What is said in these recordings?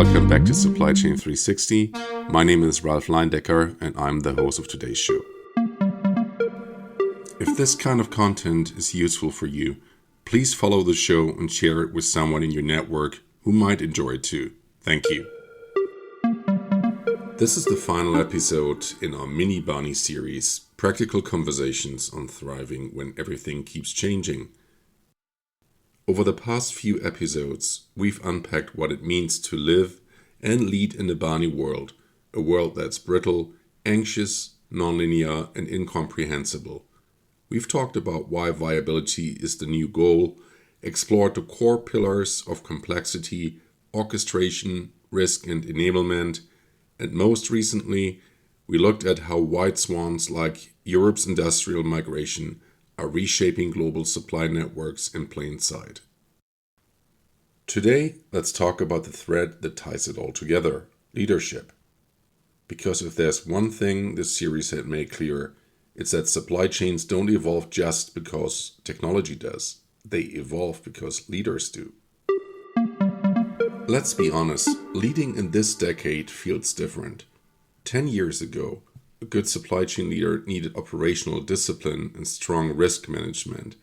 Welcome back to Supply Chain 360. My name is Ralph Leindecker and I'm the host of today's show. If this kind of content is useful for you, please follow the show and share it with someone in your network who might enjoy it too. Thank you. This is the final episode in our mini BANI series, Practical Conversations on Thriving When Everything Keeps Changing. Over the past few episodes, we've unpacked what it means to live and lead in the BANI world, a world that's brittle, anxious, nonlinear, and incomprehensible. We've talked about why viability is the new goal, explored the core pillars of complexity, orchestration, risk, and enablement, and most recently, we looked at how white swans like Europe's industrial migration are reshaping global supply networks in plain sight. Today, let's talk about the thread that ties it all together, leadership. Because if there's one thing this series had made clear, it's that supply chains don't evolve just because technology does. They evolve because leaders do. Let's be honest, leading in this decade feels different. 10 years ago, a good supply chain leader needed operational discipline and strong risk management.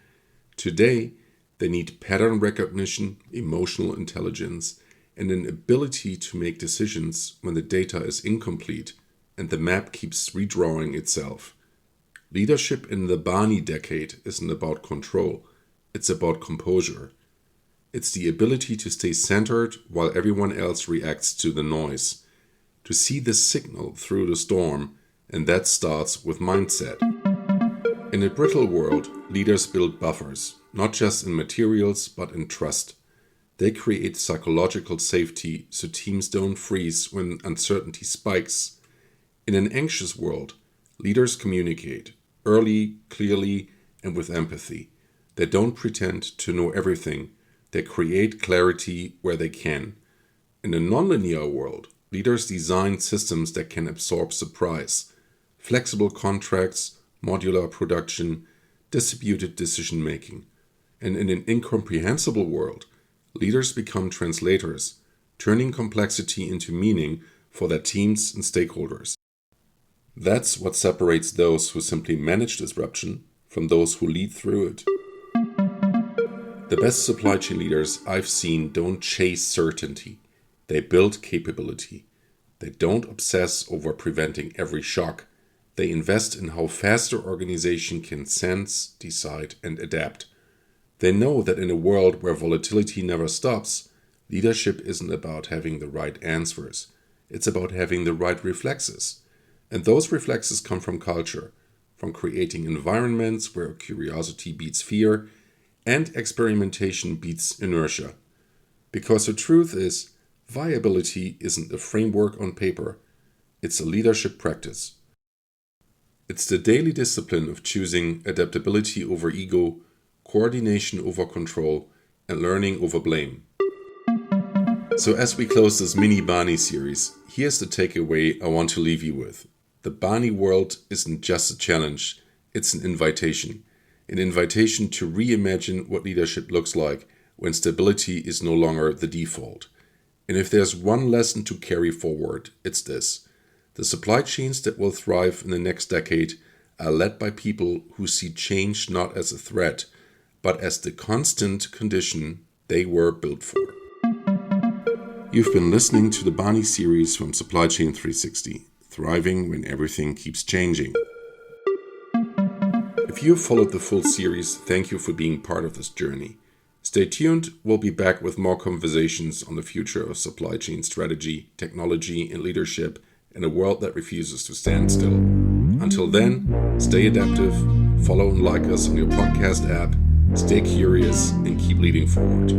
Today, they need pattern recognition, emotional intelligence, and an ability to make decisions when the data is incomplete and the map keeps redrawing itself. Leadership in the BANI decade isn't about control, it's about composure. It's the ability to stay centered while everyone else reacts to the noise, to see the signal through the storm, and that starts with mindset. In a brittle world, leaders build buffers, not just in materials, but in trust. They create psychological safety so teams don't freeze when uncertainty spikes. In an anxious world, leaders communicate early, clearly, and with empathy. They don't pretend to know everything. They create clarity where they can. In a nonlinear world, leaders design systems that can absorb surprise. Flexible contracts, modular production, distributed decision-making. And in an incomprehensible world, leaders become translators, turning complexity into meaning for their teams and stakeholders. That's what separates those who simply manage disruption from those who lead through it. The best supply chain leaders I've seen don't chase certainty. They build capability. They don't obsess over preventing every shock. They invest in how fast their organization can sense, decide, and adapt. They know that in a world where volatility never stops, leadership isn't about having the right answers. It's about having the right reflexes. And those reflexes come from culture, from creating environments where curiosity beats fear and experimentation beats inertia. Because the truth is, viability isn't a framework on paper. It's a leadership practice. It's the daily discipline of choosing adaptability over ego, coordination over control, and learning over blame. So as we close this mini BANI series, here's the takeaway I want to leave you with. The BANI world isn't just a challenge, it's an invitation. An invitation to reimagine what leadership looks like when stability is no longer the default. And if there's one lesson to carry forward, it's this. The supply chains that will thrive in the next decade are led by people who see change not as a threat, but as the constant condition they were built for. You've been listening to the BANI series from Supply Chain 360, Thriving When Everything Keeps Changing. If you've followed the full series, thank you for being part of this journey. Stay tuned, we'll be back with more conversations on the future of supply chain strategy, technology, and leadership in a world that refuses to stand still. Until then, stay adaptive, follow and like us on your podcast app, stay curious, and keep leading forward.